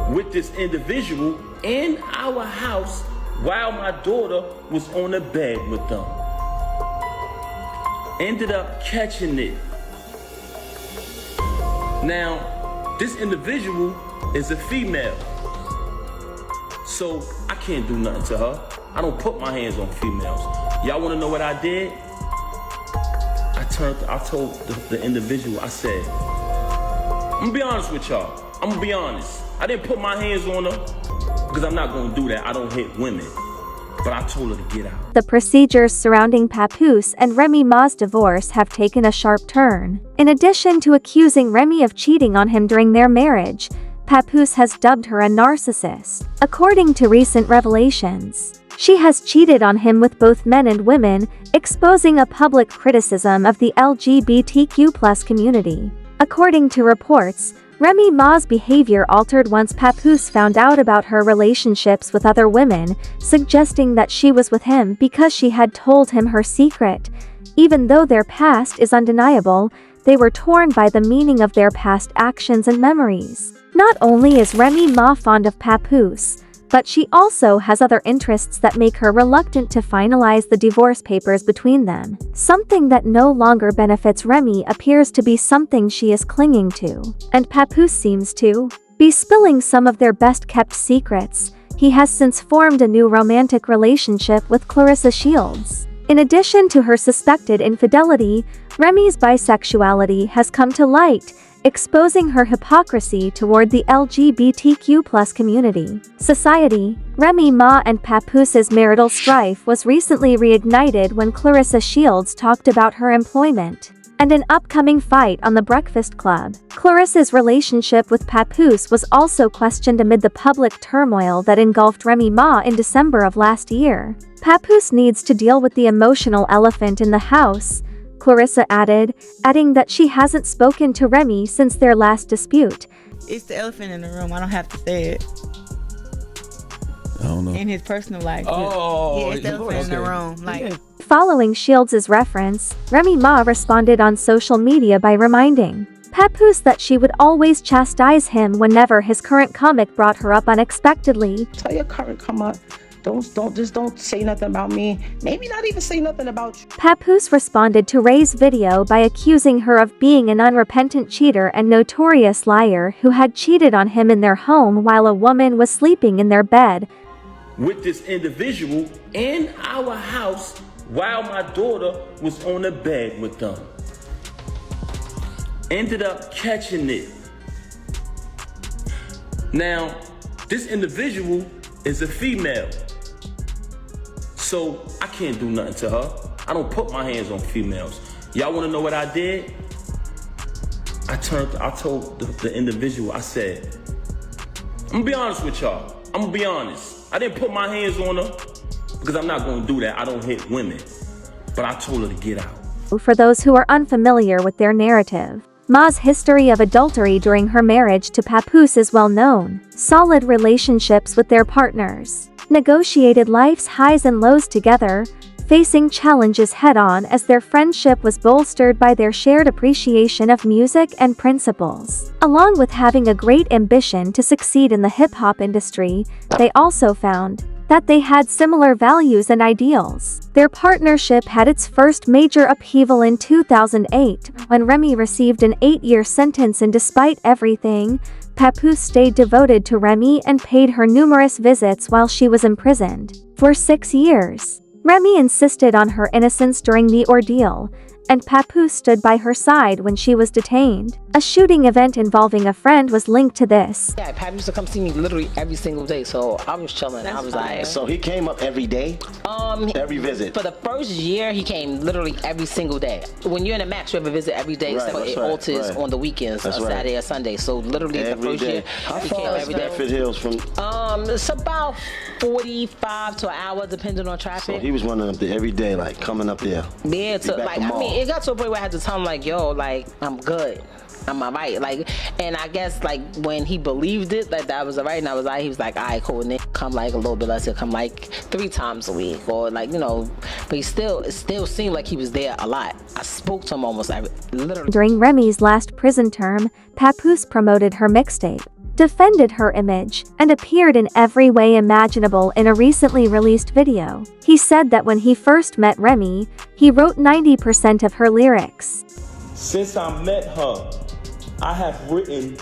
with this individual in our house while my daughter was on the bed with them. Ended up catching it. Now, this individual is a female, so I can't do nothing to her. I don't put my hands on females. Y'all wanna know what I did? I told the individual, I said, I'm gonna be honest with y'all. I'm gonna be honest. I didn't put my hands on her because I'm not gonna do that. I don't hit women. But I told her to get out. The procedures surrounding Papoose and Remy Ma's divorce have taken a sharp turn. In addition to accusing Remy of cheating on him during their marriage, Papoose has dubbed her a narcissist. According to recent revelations, she has cheated on him with both men and women, exposing a public criticism of the LGBTQ+ community. According to reports, Remy Ma's behavior altered once Papoose found out about her relationships with other women, suggesting that she was with him because she had told him her secret. Even though their past is undeniable, they were torn by the meaning of their past actions and memories. Not only is Remy Ma fond of Papoose, but she also has other interests that make her reluctant to finalize the divorce papers between them. Something that no longer benefits Remy appears to be something she is clinging to, and Papoose seems to be spilling some of their best-kept secrets. He has since formed a new romantic relationship with Clarissa Shields. In addition to her suspected infidelity, Remy's bisexuality has come to light, exposing her hypocrisy toward the LGBTQ+ community. Society. Remy Ma and Papoose's marital strife was recently reignited when Clarissa Shields talked about her employment and an upcoming fight on The Breakfast Club. Clarissa's relationship with Papoose was also questioned amid the public turmoil that engulfed Remy Ma in December of last year. Papoose needs to deal with the emotional elephant in the house, Clarissa adding that she hasn't spoken to Remy since their last dispute. It's the elephant in the room. I don't have to say it. I don't know. In his personal life. Oh, yeah, it's the elephant in the room. Like, following Shields' reference, Remy Ma responded on social media by reminding Papoose that she would always chastise him whenever his current comic brought her up unexpectedly. Tell your current come up. Don't say nothing about me. Maybe not even say nothing about you. Papoose responded to Ray's video by accusing her of being an unrepentant cheater and notorious liar who had cheated on him in their home while a woman was sleeping in their bed. With this individual in our house while my daughter was on the bed with them. Ended up catching it. Now, this individual is a female, so I can't do nothing to her. I don't put my hands on females. Y'all wanna know what I did? I told the individual, I said, I'm gonna be honest with y'all. I'm gonna be honest. I didn't put my hands on her because I'm not gonna do that. I don't hit women. But I told her to get out. For those who are unfamiliar with their narrative, Ma's history of adultery during her marriage to Papoose is well known. Solid relationships with their partners, negotiated life's highs and lows together, facing challenges head-on as their friendship was bolstered by their shared appreciation of music and principles. Along with having a great ambition to succeed in the hip-hop industry, they also found that they had similar values and ideals. Their partnership had its first major upheaval in 2008, when Remy received an 8-year sentence, and despite everything, Papoose stayed devoted to Remy and paid her numerous visits while she was imprisoned. For 6 years, Remy insisted on her innocence during the ordeal, and Papoose stood by her side when she was detained. A shooting event involving a friend was linked to this. Yeah, Papoose used to come see me literally every single day, so I was chilling. I was like... So he came up every day? Every visit? For the first year, he came literally every single day. When you're in a max, you have a visit every day, except for it alters on the weekends, Saturday or Sunday. So literally the first year, he came every day. Stafford Hills from? It's about 45 to an hour, depending on traffic. So he was running up there every day, like coming up there. Yeah, so like, I mean, it got to a point where I had to tell him, like, yo, like, I'm good. I'm alright. Like, and I guess, like, when he believed it, that was alright, and I was like, he was like, alright, cool, and then come like a little bit less, he'll come like 3 times a week, or like, you know, but it still seemed like he was there a lot. I spoke to him almost literally. During Remy's last prison term, Papoose promoted her mixtape, defended her image, and appeared in every way imaginable in a recently released video. He said that when he first met Remy, he wrote 90% of her lyrics. Since I met her, I have written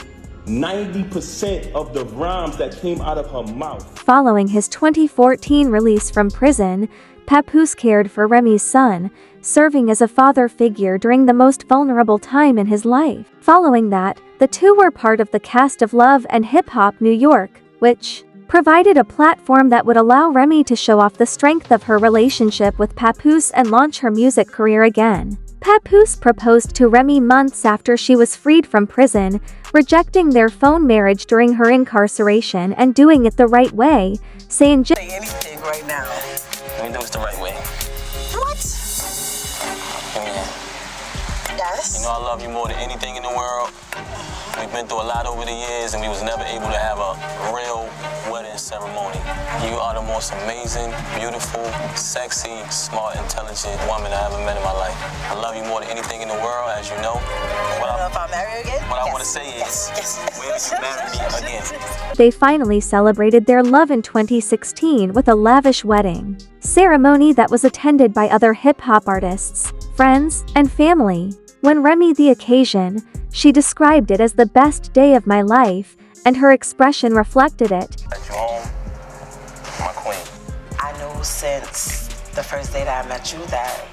90% of the rhymes that came out of her mouth. Following his 2014 release from prison, Papoose cared for Remy's son, serving as a father figure during the most vulnerable time in his life. Following that, the two were part of the cast of Love and Hip Hop New York, which provided a platform that would allow Remy to show off the strength of her relationship with Papoose and launch her music career again. Papoose proposed to Remy months after she was freed from prison, rejecting their phone marriage during her incarceration and doing it the right way, saying anything right now. Let me do it the right way. What? Come here. Yes? You know I love you more than anything in the world. We've been through a lot over the years and we was never able to have a real wedding ceremony. You are the most amazing, beautiful, sexy, smart, intelligent woman I ever met in my life. I love you more than anything in the world, as you know. If I marry again? What I want to say is, will you marry me again? They finally celebrated their love in 2016 with a lavish wedding ceremony that was attended by other hip-hop artists, friends, and family. When Remy the occasion, she described it as the best day of my life, and her expression reflected it. At your home, my queen. I knew since the first day that I met you that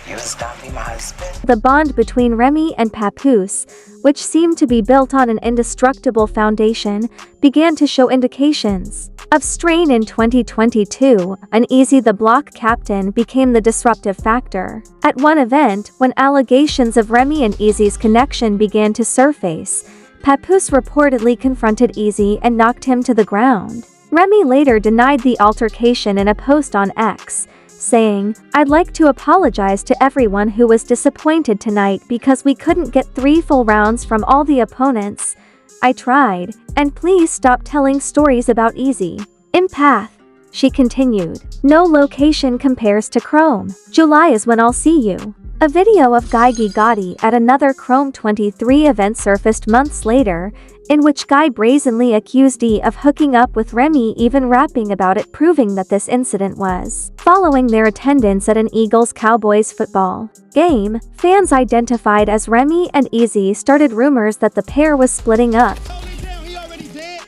you was gonna be my husband. The bond between Remy and Papoose, which seemed to be built on an indestructible foundation, began to show indications of strain in 2022. An Eazy The Block Captain became the disruptive factor. At one event, when allegations of Remy and Eazy's connection began to surface, Papoose reportedly confronted Eazy and knocked him to the ground. Remy later denied the altercation in a post on X, saying, "I'd like to apologize to everyone who was disappointed tonight because we couldn't get 3 full rounds from all the opponents. I tried, and please stop telling stories about Eazy." Empath, she continued. No location compares to Chrome. July is when I'll see you. A video of Guy Gotti at another Chrome 23 event surfaced months later, in which Guy brazenly accused E of hooking up with Remy, even rapping about it, proving that this incident was following their attendance at an Eagles-Cowboys football game. Fans identified as Remy and Eazy started rumors that the pair was splitting up. Hold it down, he already dead.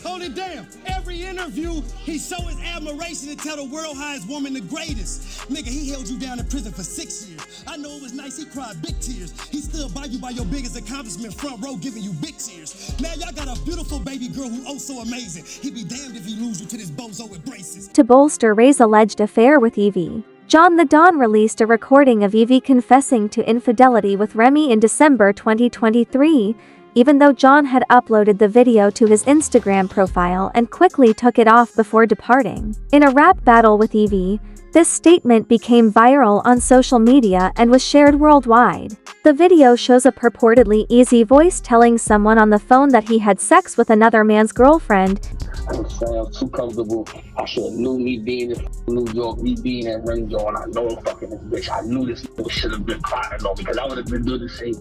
Hold it down. Every interview, he show his admiration and tell the world how his woman the greatest. Nigga, he held you down in prison for 6 years. I know it was nice, he cried big tears. He stood by you by your biggest accomplishment, front row giving you big tears. Now y'all got a beautiful baby girl who oh so amazing. He be damned if he lose you to this bozo with braces. To bolster Ray's alleged affair with Evie, John the Don released a recording of Evie confessing to infidelity with Remy in December 2023, even though John had uploaded the video to his Instagram profile and quickly took it off before departing. In a rap battle with Evie, this statement became viral on social media and was shared worldwide. The video shows a purportedly Eazy voice telling someone on the phone that he had sex with another man's girlfriend. I'm saying I'm too comfortable. I should have knew me being in New York, me being in Ringo, and I know I'm fucking this bitch. I knew this should have been crying on me because I would have been doing the same.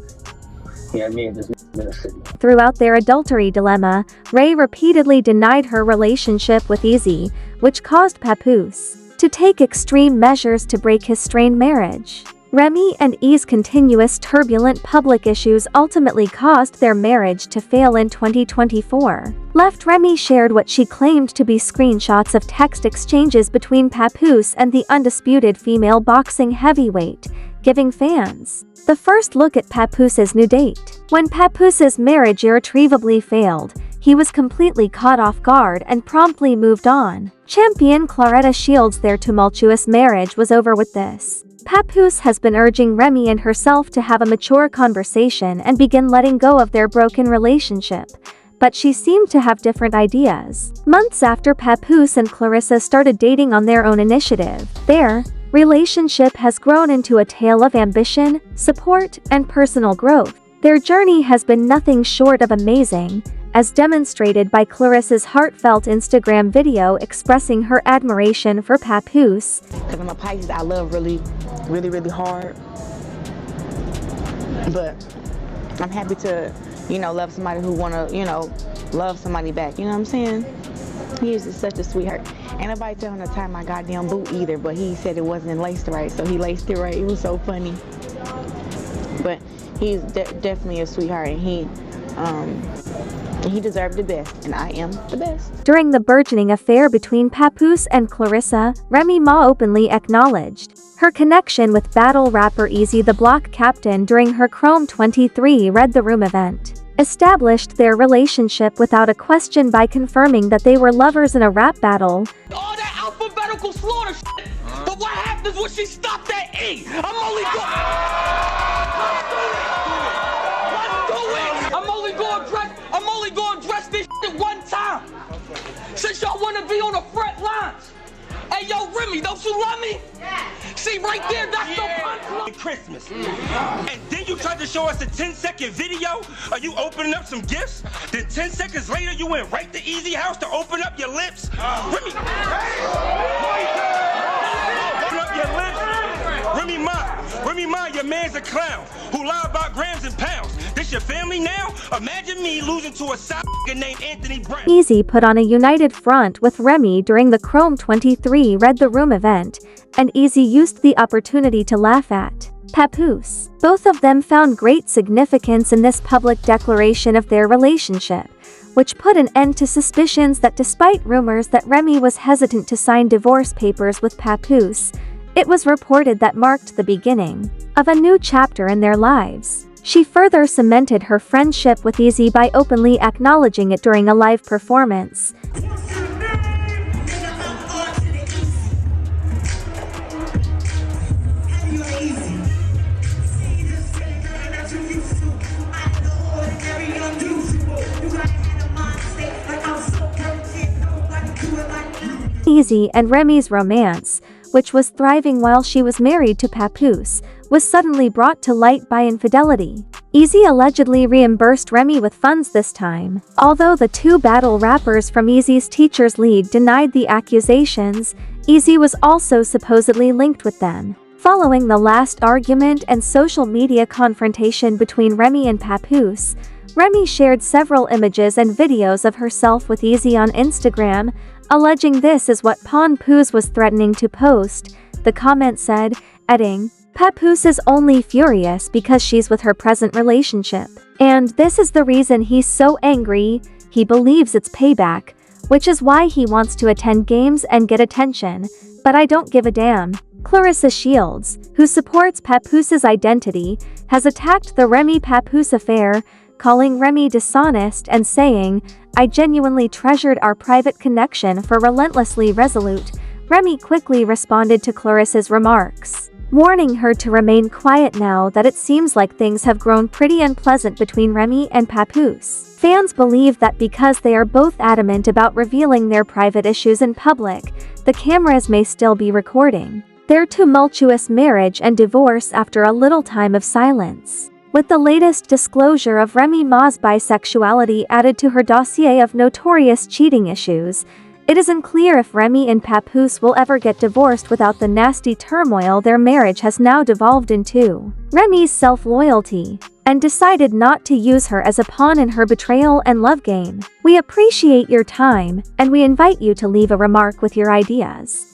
You know what I mean? This in the city. Throughout their adultery dilemma, Ray repeatedly denied her relationship with Eazy, which caused Papoose to take extreme measures to break his strained marriage. Remy and E's continuous turbulent public issues ultimately caused their marriage to fail in 2024. Remy shared what she claimed to be screenshots of text exchanges between Papoose and the undisputed female boxing heavyweight, giving fans the first look at Papoose's new date. When Papoose's marriage irretrievably failed, he was completely caught off guard and promptly moved on. Champion Claretta Shields' their tumultuous marriage was over with this. Papoose has been urging Remy and herself to have a mature conversation and begin letting go of their broken relationship, but she seemed to have different ideas. Months after Papoose and Clarissa started dating on their own initiative, their relationship has grown into a tale of ambition, support, and personal growth. Their journey has been nothing short of amazing, as demonstrated by Clarissa's heartfelt Instagram video expressing her admiration for Papoose. Because I'm a Pisces, I love really hard. But I'm happy to love somebody who wanna, love somebody back. You know what I'm saying? He is just such a sweetheart. Ain't nobody tell him to tie my goddamn boot either, but he said it wasn't laced right, so he laced it right. It was so funny. But he's definitely a sweetheart, and he deserved the best, and I am the best. During the burgeoning affair between Papoose and Clarissa, Remy Ma openly acknowledged her connection with battle rapper Eazy The Block Captain during her Chrome 23 Read the Room event, established their relationship without a question by confirming that they were lovers in a rap battle. All that alphabetical slaughter shit, but what happens when she stopped at E? I'm only going to dress this shit one time. Since y'all want to be on the front lines. Hey, yo, Remy, don't you love me? Yeah. See, right there, that's the punchline. Christmas. And then you tried to show us a 10-second video of you opening up some gifts. Then 10 seconds later, you went right to Eazy house to open up your lips. Remy. Open up your lips. Remy Ma, your man's a clown who lie about grams and pounds. This your family now? Imagine me losing to a side named Anthony Brown. Eazy put on a united front with Remy during the Chrome 23 Read the Room event, and Eazy used the opportunity to laugh at Papoose. Both of them found great significance in this public declaration of their relationship, which put an end to suspicions that despite rumors that Remy was hesitant to sign divorce papers with Papoose, it was reported that marked the beginning of a new chapter in their lives. She further cemented her friendship with Eazy by openly acknowledging it during a live performance. Eazy and Remy's romance, which was thriving while she was married to Papoose, was suddenly brought to light by infidelity. Eazy allegedly reimbursed Remy with funds this time. Although the two battle rappers from Eazy's Teachers League denied the accusations, Eazy was also supposedly linked with them. Following the last argument and social media confrontation between Remy and Papoose, Remy shared several images and videos of herself with Eazy on Instagram, alleging this is what Papoose was threatening to post. The comment said, adding, "Papoose is only furious because she's with her present relationship. And this is the reason he's so angry. He believes it's payback, which is why he wants to attend games and get attention. But I don't give a damn." Clarissa Shields, who supports Papoose's identity, has attacked the Remy-Papoose affair, calling Remy dishonest and saying, "I genuinely treasured our private connection for relentlessly resolute." Remy quickly responded to Clarissa's remarks, warning her to remain quiet now that it seems like things have grown pretty unpleasant between Remy and Papoose. Fans believe that because they are both adamant about revealing their private issues in public, the cameras may still be recording their tumultuous marriage and divorce after a little time of silence. With the latest disclosure of Remy Ma's bisexuality added to her dossier of notorious cheating issues, it is unclear if Remy and Papoose will ever get divorced without the nasty turmoil their marriage has now devolved into. Remy's self-loyalty, and decided not to use her as a pawn in her betrayal and love game. We appreciate your time, and we invite you to leave a remark with your ideas.